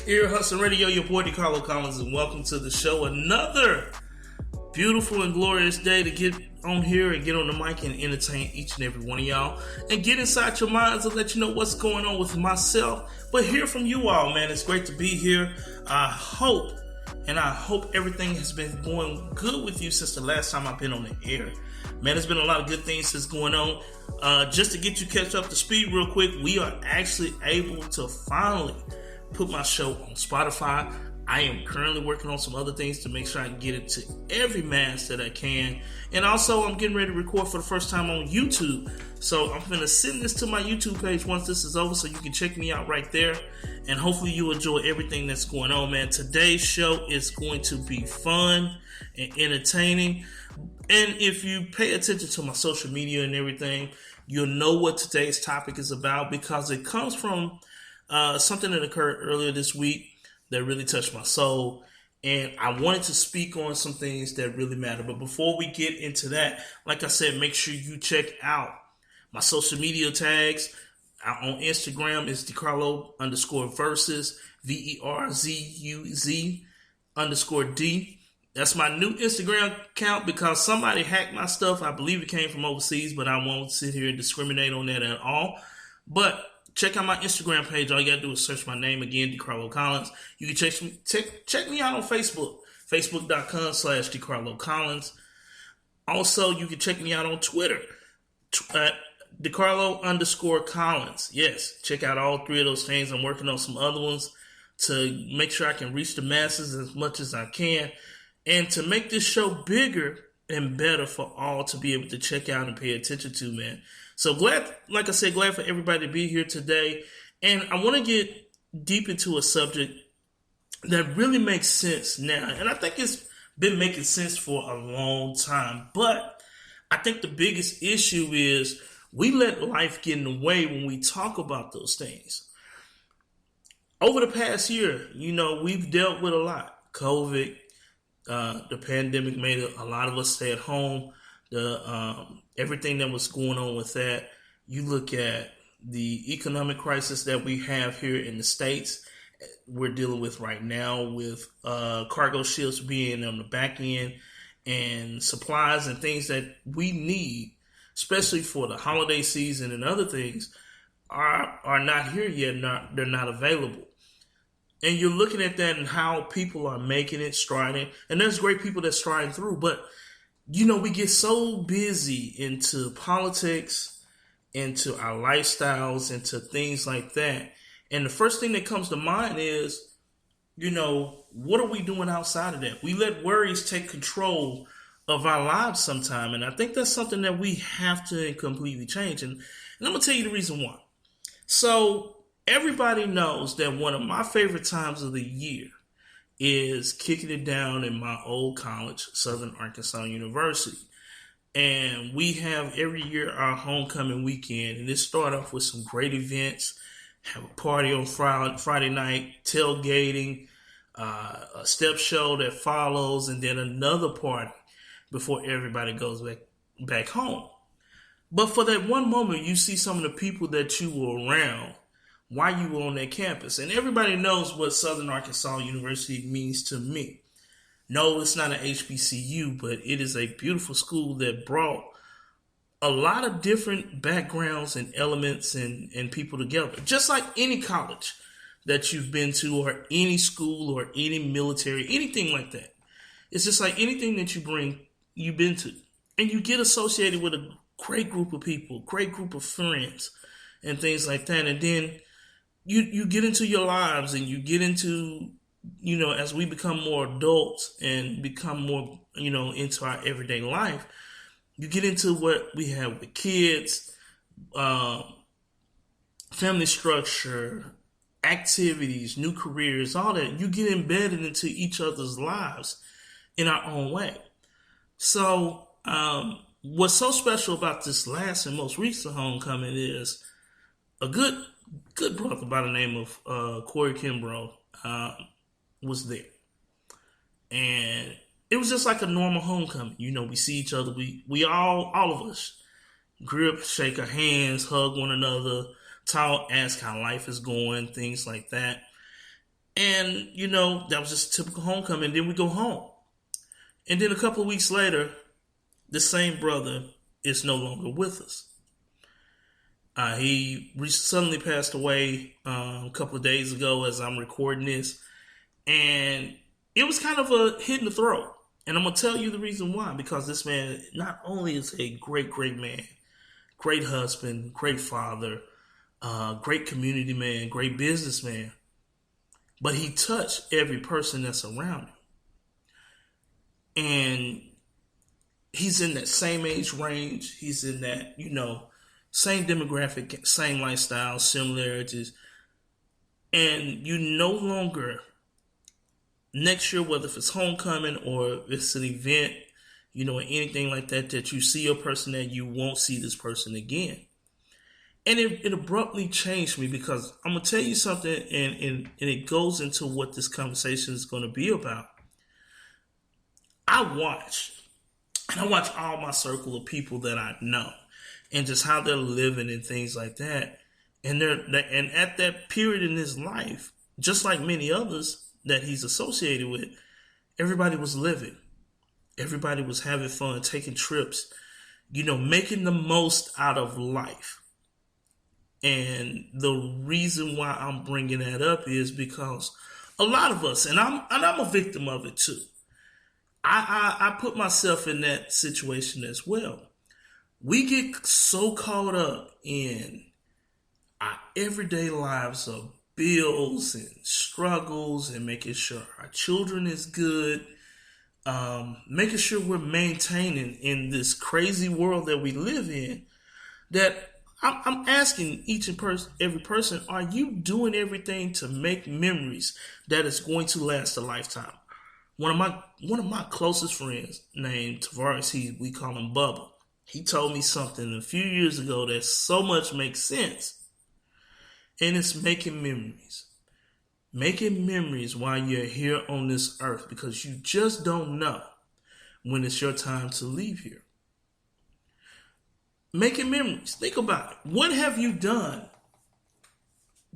Ear Hustle Radio, your boy DeCarlo Collins, and welcome to the show. Another beautiful and glorious day to get on here and get on the mic and entertain each and every one of y'all and get inside your minds and let you know what's going on with myself, but hear from you all, man. It's great to be here. I hope everything has been going good with you since the last time I've been on the air. Man, there's been a lot of good things that's going on. Just to get you catch up to speed real quick, we are actually able to finally put my show on Spotify. I am currently working on some other things to make sure I can get it to every mass that I can. And also, I'm getting ready to record for the first time on YouTube. So I'm going to send this to my YouTube page once this is over so you can check me out right there. And hopefully you enjoy everything that's going on, man. Today's show is going to be fun and entertaining. And if you pay attention to my social media and everything, you'll know what today's topic is about because it comes from something that occurred earlier this week that really touched my soul. And I wanted to speak on some things that really matter. But before we get into that, like I said, make sure you check out my social media tags. On Instagram is DeCarlo_versus, VERZUZ_D. That's my new Instagram account because somebody hacked my stuff. I believe it came from overseas, but I won't sit here and discriminate on that at all. But check out my Instagram page. All you got to do is search my name again, DeCarlo Collins. You can check me out on Facebook, facebook.com/DeCarlo Collins. Also, you can check me out on Twitter, DeCarlo_Collins. Yes, check out all three of those things. I'm working on some other ones to make sure I can reach the masses as much as I can and to make this show bigger and better for all to be able to check out and pay attention to, man. So glad, like I said, glad for everybody to be here today. And I want to get deep into a subject that really makes sense now. And I think it's been making sense for a long time. But I think the biggest issue is we let life get in the way when we talk about those things. Over the past year, we've dealt with a lot. COVID, the pandemic made a lot of us stay at home. Everything that was going on with that. You look at the economic crisis that we have here in the States, we're dealing with right now with cargo ships being on the back end and supplies and things that we need, especially for the holiday season and other things, are not here yet. They're not available. And you're looking at that and how people are making it, striding. And there's great people that stride through, but we get so busy into politics, into our lifestyles, into things like that. And the first thing that comes to mind is, what are we doing outside of that? We let worries take control of our lives sometime. And I think that's something that we have to completely change. And I'm going to tell you the reason why. So everybody knows that one of my favorite times of the year is kicking it down in my old college, Southern Arkansas University. And we have every year our homecoming weekend. And it starts off with some great events. Have a party on Friday night, tailgating, a step show that follows, and then another party before everybody goes back home. But for that one moment, you see some of the people that you were around while you were on that campus. And everybody knows what Southern Arkansas University means to me. No, it's not an HBCU, but it is a beautiful school that brought a lot of different backgrounds and elements and people together. Just like any college that you've been to or any school or any military, anything like that. It's just like anything that you've been to. And you get associated with a great group of people, great group of friends and things like that. And then you get into your lives and you get into, as we become more adults and become more, into our everyday life, you get into what we have with kids, family structure, activities, new careers, all that. You get embedded into each other's lives in our own way. So what's so special about this last and most recent homecoming is a good brother by the name of Corey Kimbrough was there. And it was just like a normal homecoming. We see each other. We all of us grip, shake our hands, hug one another, talk, ask how life is going, things like that. And, that was just a typical homecoming. Then we go home. And then a couple of weeks later, the same brother is no longer with us. He suddenly passed away a couple of days ago as I'm recording this. And it was kind of a hit in the throat. And I'm going to tell you the reason why. Because this man not only is a great, great man, great husband, great father, great community man, great businessman, but he touched every person that's around him. And he's in that same age range. He's in that, same demographic, same lifestyle, similarities. And you no longer, next year, whether if it's homecoming or if it's an event, anything like that, that you see a person that you won't see this person again. And it abruptly changed me, because I'm going to tell you something, and it goes into what this conversation is going to be about. I watch all my circle of people that I know and just how they're living and things like that. And and at that period in his life, just like many others that he's associated with, everybody was living. Everybody was having fun, taking trips, making the most out of life. And the reason why I'm bringing that up is because a lot of us, and I'm a victim of it too. I put myself in that situation as well. We get so caught up in our everyday lives of bills and struggles and making sure our children is good, making sure we're maintaining in this crazy world that we live in, that I'm asking each and every person, are you doing everything to make memories that is going to last a lifetime? One of my closest friends named Tavares, we call him Bubba. He told me something a few years ago that so much makes sense. And it's making memories. Making memories while you're here on this earth, because you just don't know when it's your time to leave here. Making memories. Think about it. What have you done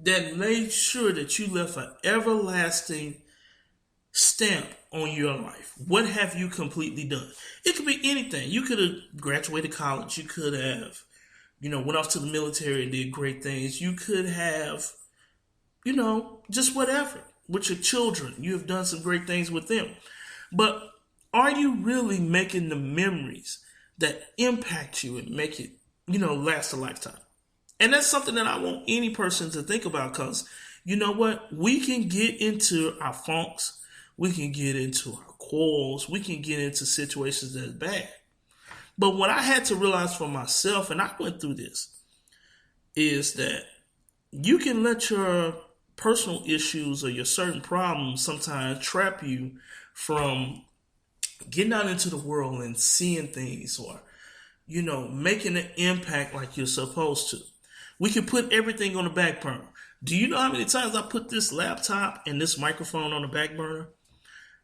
that made sure that you left an everlasting stamp on your life? What have you completely done? It could be anything. You could have graduated college. You could have, went off to the military and did great things. You could have, just whatever. With your children, you have done some great things with them. But are you really making the memories that impact you and make it, last a lifetime? And that's something that I want any person to think about, because you know what? We can get into our funks. We can get into our quarrels. We can get into situations that's bad. But what I had to realize for myself, and I went through this, is that you can let your personal issues or your certain problems sometimes trap you from getting out into the world and seeing things, or, making an impact like you're supposed to. We can put everything on the back burner. Do you know how many times I put this laptop and this microphone on the back burner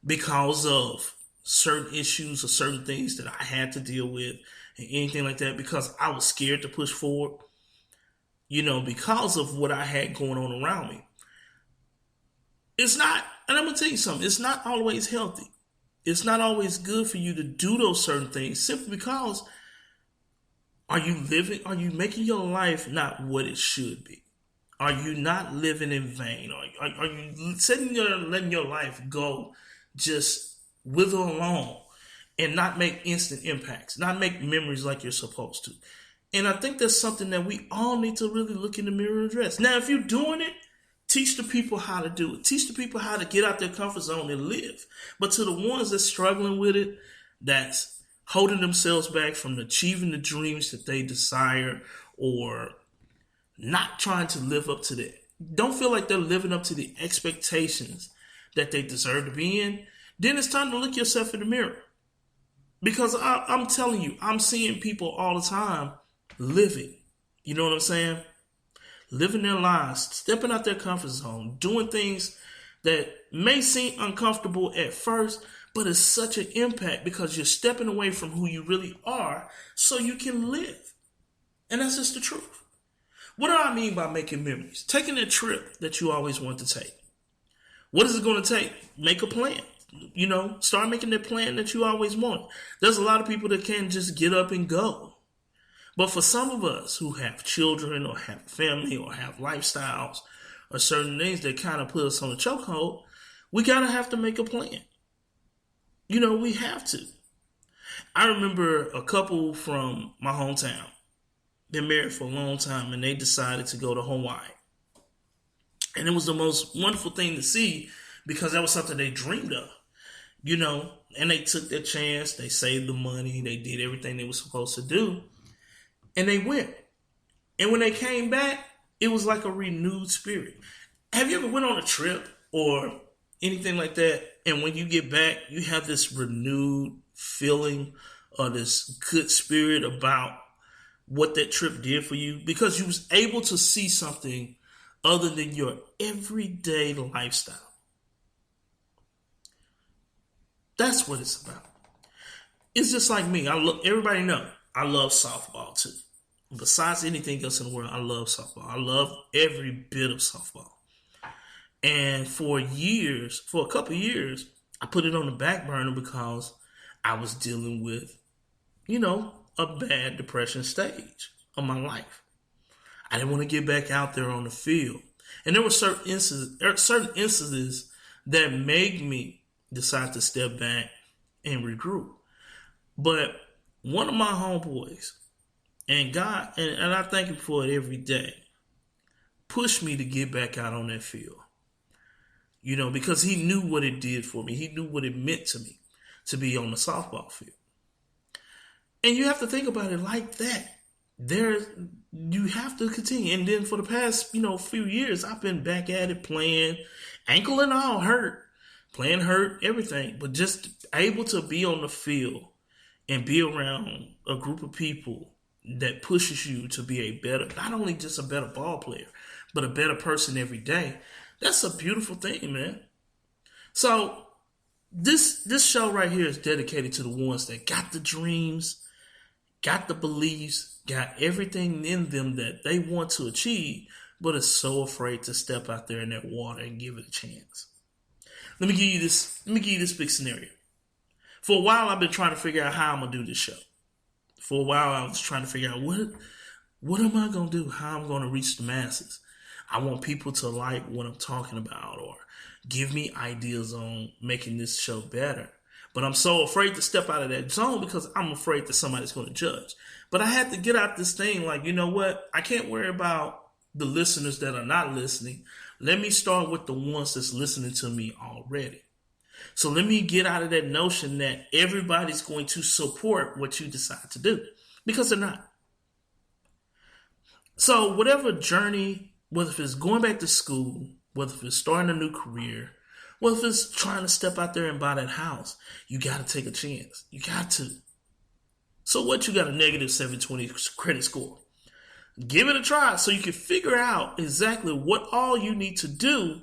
because of certain issues or certain things that I had to deal with and anything like that, because I was scared to push forward, because of what I had going on around me? It's not, and I'm going to tell you something, it's not always healthy. It's not always good for you to do those certain things, simply because are you making your life not what it should be? Are you not living in vain? Are you letting your life go, just wither along and not make instant impacts, not make memories like you're supposed to? And I think that's something that we all need to really look in the mirror and address. Now, if you're doing it, teach the people how to do it. Teach the people how to get out their comfort zone and live. But to the ones that's struggling with it, that's holding themselves back from achieving the dreams that they desire, or not trying to live up to don't feel like they're living up to the expectations that they deserve to be in, then it's time to look yourself in the mirror. Because I'm telling you, I'm seeing people all the time living. You know what I'm saying? Living their lives, stepping out their comfort zone, doing things that may seem uncomfortable at first, but it's such an impact because you're stepping away from who you really are so you can live. And that's just the truth. What do I mean by making memories? Taking a trip that you always want to take. What is it going to take? Make a plan. Start making that plan that you always wanted. There's a lot of people that can't just get up and go. But for some of us who have children or have family or have lifestyles or certain things that kind of put us on a chokehold, we gotta have to make a plan. We have to. I remember a couple from my hometown. Been married for a long time, and they decided to go to Hawaii. And it was the most wonderful thing to see because that was something they dreamed of, and they took their chance. They saved the money. They did everything they were supposed to do. And they went. And when they came back, it was like a renewed spirit. Have you ever went on a trip or anything like that? And when you get back, you have this renewed feeling or this good spirit about what that trip did for you because you was able to see something other than your everyday lifestyle. That's what it's about. It's just like me. Everybody know I love softball too. Besides anything else in the world, I love softball. I love every bit of softball. And for a couple of years, I put it on the back burner because I was dealing with, a bad depression stage of my life. I didn't want to get back out there on the field. And there were certain instances that made me decide to step back and regroup. But one of my homeboys, and God, and I thank him for it every day, pushed me to get back out on that field. Because he knew what it did for me. He knew what it meant to me to be on the softball field. And you have to think about it like that. You have to continue. And then for the past, few years, I've been back at it playing, ankle and all hurt, playing hurt, everything. But just able to be on the field and be around a group of people that pushes you to be a better, not only just a better ball player, but a better person every day. That's a beautiful thing, man. So this show right here is dedicated to the ones that got the dreams, got the beliefs, got everything in them that they want to achieve, but are so afraid to step out there in that water and give it a chance. Let me give you this big scenario. For a while, I've been trying to figure out how I'm gonna do this show. For a while, I was trying to figure out what am I gonna do? How I'm gonna reach the masses? I want people to like what I'm talking about or give me ideas on making this show better. But I'm so afraid to step out of that zone because I'm afraid that somebody's going to judge. But I had to get out this thing like, you know what? I can't worry about the listeners that are not listening. Let me start with the ones that's listening to me already. So let me get out of that notion that everybody's going to support what you decide to do because they're not. So whatever journey, whether if it's going back to school, whether if it's starting a new career, whether if it's trying to step out there and buy that house, you got to take a chance. You got to. So what? You got a negative 720 credit score. Give it a try so you can figure out exactly what all you need to do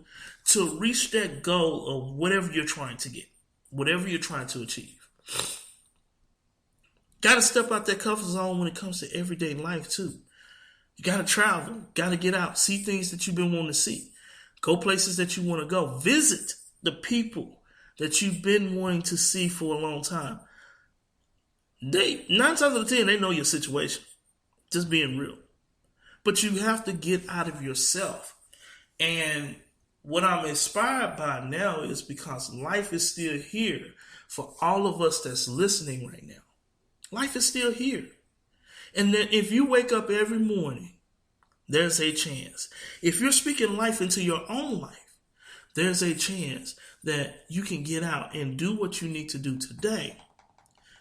to reach that goal of whatever you're trying to get, whatever you're trying to achieve. Got to step out that comfort zone when it comes to everyday life too. You got to travel, got to get out, see things that you've been wanting to see, go places that you want to go, visit the people that you've been wanting to see for a long time. 9 times out of 10, they know your situation. Just being real. But you have to get out of yourself. And what I'm inspired by now is because life is still here for all of us that's listening right now. Life is still here. And then if you wake up every morning, there's a chance. If you're speaking life into your own life, there's a chance that you can get out and do what you need to do today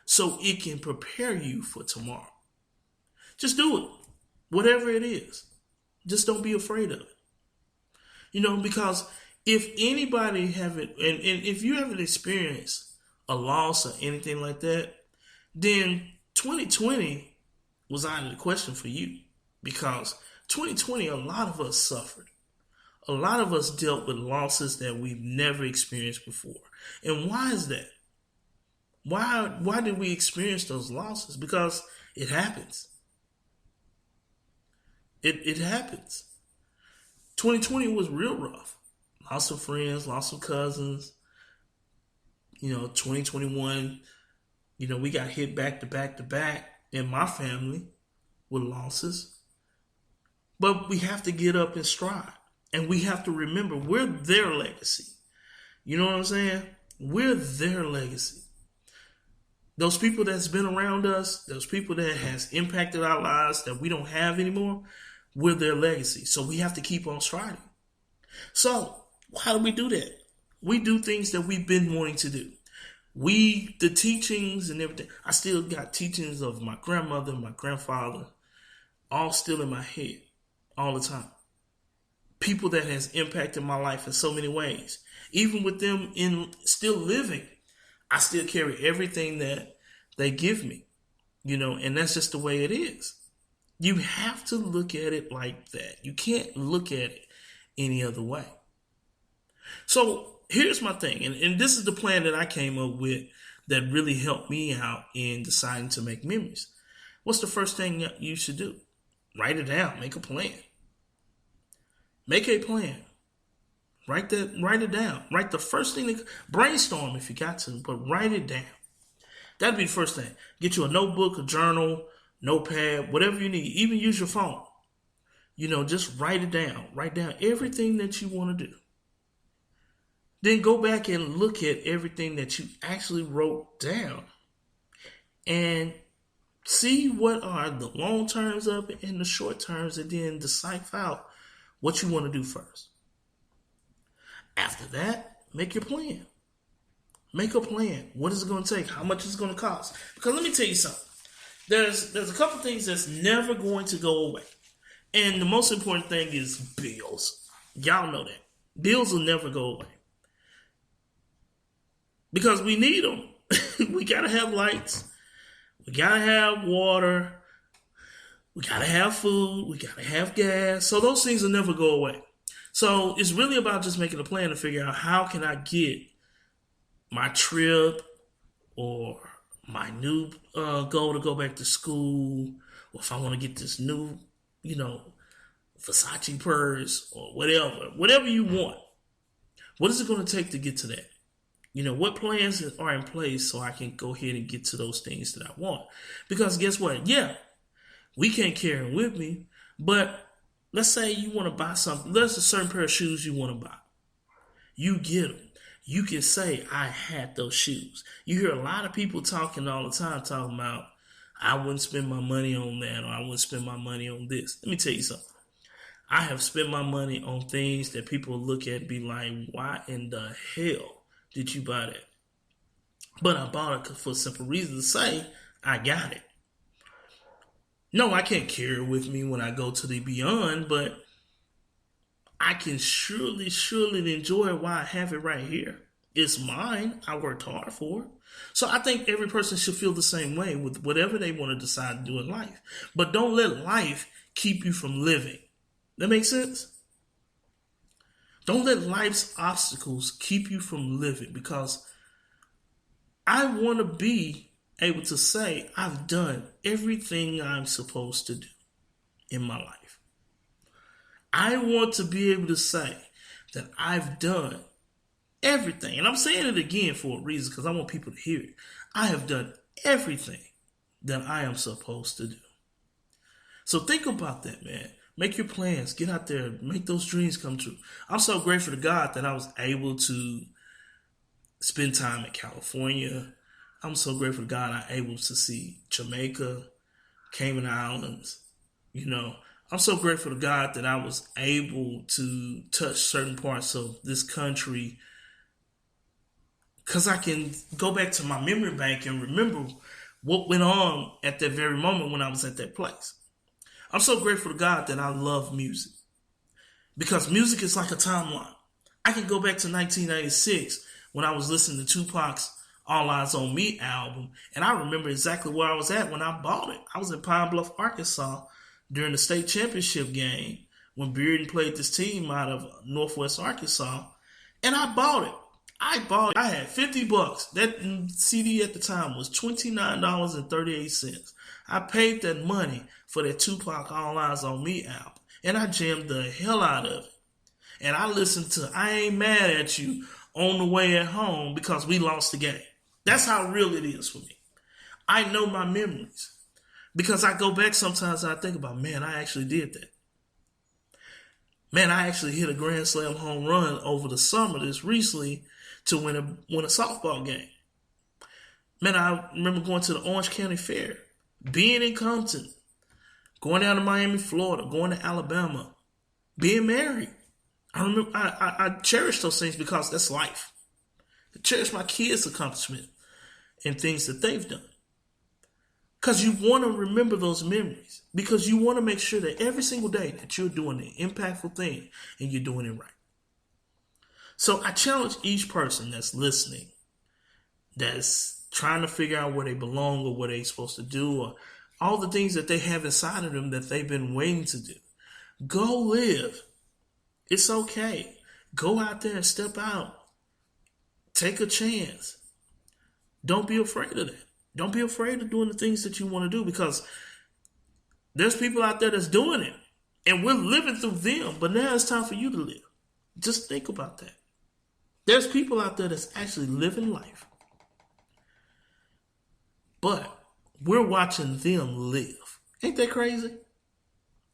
so it can prepare you for tomorrow. Just do it. Whatever it is. Just don't be afraid of it. Because if anybody haven't, and if you haven't experienced a loss or anything like that, then 2020 was out of the question for you. Because 2020, a lot of us suffered. A lot of us dealt with losses that we've never experienced before. And why is that? Why did we experience those losses? Because it happens. It happens. 2020 was real rough. A Lost some friends, lost some cousins. 2021, we got hit back to back to back in my family with losses. But we have to get up and stride. And we have to remember we're their legacy. You know what I'm saying? We're their legacy. Those people that's been around us, those people that has impacted our lives that we don't have anymore, we're their legacy. So we have to keep on striding. So how do we do that? We do things that we've been wanting to do. The teachings and everything. I still got teachings of my grandmother and my grandfather all still in my head all the time. People that has impacted my life in so many ways. Even with them still living, I still carry everything that they give me, and that's just the way it is. You have to look at it like that. You can't look at it any other way. So here's my thing, and this is the plan that I came up with that really helped me out in deciding to make memories. What's the first thing you should do? Write it down. Make a plan. Make a plan. Write it down. Write the first thing. Brainstorm if you got to, but write it down. That'd be the first thing. Get you a notebook, a journal, notepad, whatever you need. Even use your phone. Just write it down. Write down everything that you want to do. Then go back and look at everything that you actually wrote down and see what are the long terms of it and the short terms, and then decipher out what you want to do first. After that, make your plan. Make a plan. What is it going to take? How much is it going to cost? Because let me tell you something. There's a couple things that's never going to go away. And the most important thing is bills. Y'all know that. Bills will never go away. Because we need them. We got to have lights. We got to have water. We got to have food. We got to have gas. So those things will never go away. So it's really about just making a plan to figure out how can I get my trip or my new goal to go back to school, or if I want to get this new, Versace purse or whatever you want. What is it going to take to get to that? What plans are in place so I can go ahead and get to those things that I want? Because guess what? Yeah, we can't carry them with me, but let's say you want to buy something. There's a certain pair of shoes you want to buy. You get them. You can say, I had those shoes. You hear a lot of people talking all the time, talking about, I wouldn't spend my money on that, or I wouldn't spend my money on this. Let me tell you something. I have spent my money on things that people look at and be like, why in the hell did you buy that? But I bought it for a simple reason to say, I got it. No, I can't carry it with me when I go to the beyond, but I can surely enjoy it while I have it right here. It's mine. I worked hard for it. So I think every person should feel the same way with whatever they want to decide to do in life. But don't let life keep you from living. That makes sense? Don't let life's obstacles keep you from living, because I want to be able to say I've done everything I'm supposed to do in my life. I want to be able to say that I've done everything. And I'm saying it again for a reason, because I want people to hear it. I have done everything that I am supposed to do. So think about that, man. Make your plans. Get out there. Make those dreams come true. I'm so grateful to God that I was able to spend time in California. I'm so grateful to God I'm able to see Jamaica, Cayman Islands. I'm so grateful to God that I was able to touch certain parts of this country, because I can go back to my memory bank and remember what went on at that very moment when I was at that place. I'm so grateful to God that I love music, because music is like a timeline. I can go back to 1996 when I was listening to Tupac's All Eyes on Me album, and I remember exactly where I was at when I bought it. I was in Pine Bluff, Arkansas during the state championship game when Bearden played this team out of Northwest Arkansas, and I bought it. I had $50. That CD at the time was $29.38. I paid that money for that Tupac All Eyes on Me album, and I jammed the hell out of it. And I listen to I Ain't Mad at You on the way at home because we lost the game. That's how real it is for me. I know my memories because I go back sometimes and I think about, man, I actually did that. Man, I actually hit a grand slam home run over the summer this recently to win a softball game. Man, I remember going to the Orange County Fair, being in Compton, going down to Miami, Florida, going to Alabama, being married. I remember I cherish those things because that's life. I cherish my kids' accomplishment and things that they've done. Because you want to remember those memories. Because you want to make sure that every single day that you're doing the impactful thing and you're doing it right. So I challenge each person that's listening, that's trying to figure out where they belong or what they're supposed to do or all the things that they have inside of them that they've been waiting to do. Go live. It's okay. Go out there and step out. Take a chance. Don't be afraid of that. Don't be afraid of doing the things that you want to do because there's people out there that's doing it and we're living through them, but now it's time for you to live. Just think about that. There's people out there that's actually living life, but we're watching them live. Ain't that crazy?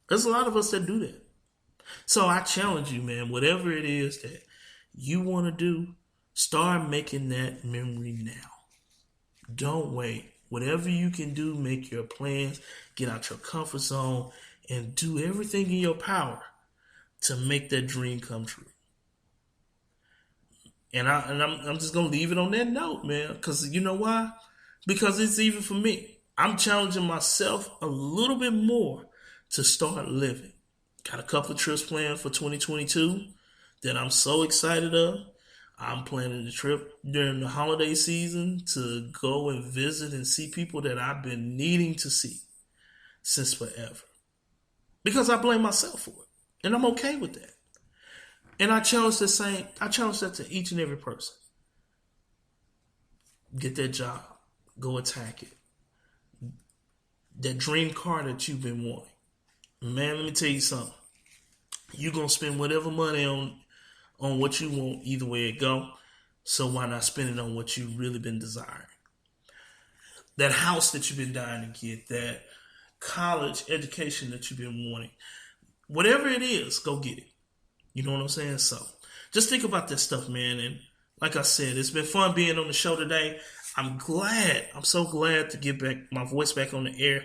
There's a lot of us that do that. So I challenge you, man, whatever it is that you want to do, start making that memory now. Don't wait. Whatever you can do, make your plans, get out your comfort zone, and do everything in your power to make that dream come true. And I'm just gonna leave it on that note, man. Because you know why? Because it's even for me. I'm challenging myself a little bit more to start living. Got a couple of trips planned for 2022 that I'm so excited of. I'm planning a trip during the holiday season to go and visit and see people that I've been needing to see since forever. Because I blame myself for it. And I'm okay with that. And I challenge that to each and every person. Get that job. Go attack it. That dream car that you've been wanting. Man, let me tell you something. You're going to spend whatever money on what you want, either way it go. So why not spend it on what you've really been desiring? That house that you've been dying to get, that college education that you've been wanting. Whatever it is, go get it. You know what I'm saying? So just think about that stuff, man. And like I said, it's been fun being on the show today. I'm so glad to get my voice back on the air.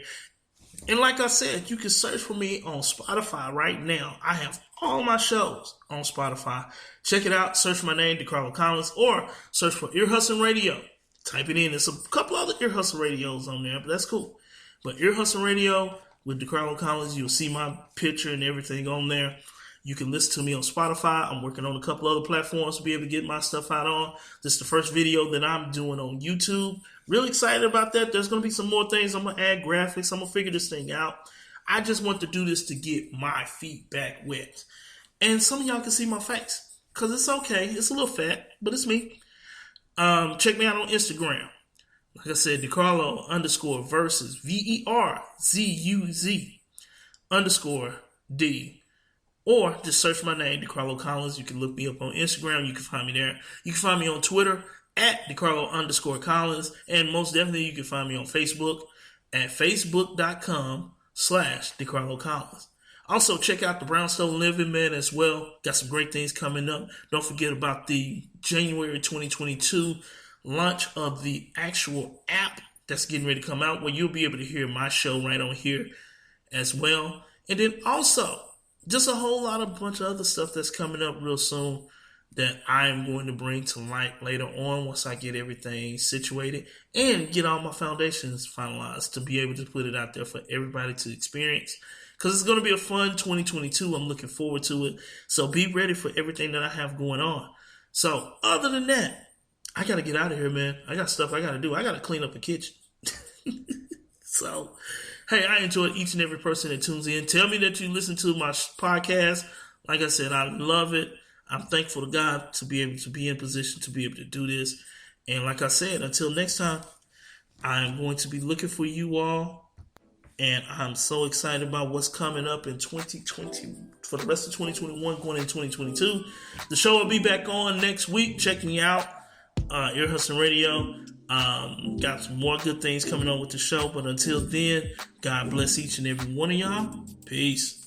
And like I said, you can search for me on Spotify right now. I have all my shows on Spotify. Check it out. Search my name, DeCarlo Collins, or search for Ear Hustling Radio. Type it in. There's a couple other Ear Hustling Radios on there, but that's cool. But Ear Hustling Radio with DeCarlo Collins, you'll see my picture and everything on there. You can listen to me on Spotify. I'm working on a couple other platforms to be able to get my stuff out on. This is the first video that I'm doing on YouTube. Really excited about that. There's going to be some more things. I'm going to add graphics. I'm going to figure this thing out. I just want to do this to get my feet back wet. And some of y'all can see my face because it's okay. It's a little fat, but it's me. Check me out on Instagram. Like I said, DeCarlo _versus VERZUZ _D. Or just search my name, DeCarlo Collins. You can look me up on Instagram. You can find me there. You can find me on Twitter at DeCarlo _Collins. And most definitely you can find me on Facebook at facebook.com/DeCarlo Collins. Also, check out the Brownstone Living, man, as well. Got some great things coming up. Don't forget about the January 2022 launch of the actual app that's getting ready to come out, where you'll be able to hear my show right on here as well. And then also, just a whole bunch of other stuff that's coming up real soon that I am going to bring to light later on once I get everything situated and get all my foundations finalized to be able to put it out there for everybody to experience. Because it's going to be a fun 2022. I'm looking forward to it. So be ready for everything that I have going on. So other than that, I got to get out of here, man. I got stuff I got to do. I got to clean up the kitchen. So, hey, I enjoy each and every person that tunes in. Tell me that you listen to my podcast. Like I said, I love it. I'm thankful to God to be able to be in position to be able to do this. And like I said, until next time, I am going to be looking for you all And I'm so excited about what's coming up in 2020 for the rest of 2021, going in 2022. The show will be back on next week. Check me out, Ear Hustling Radio. Got some more good things coming on with the show. But until then, God bless each and every one of y'all. Peace.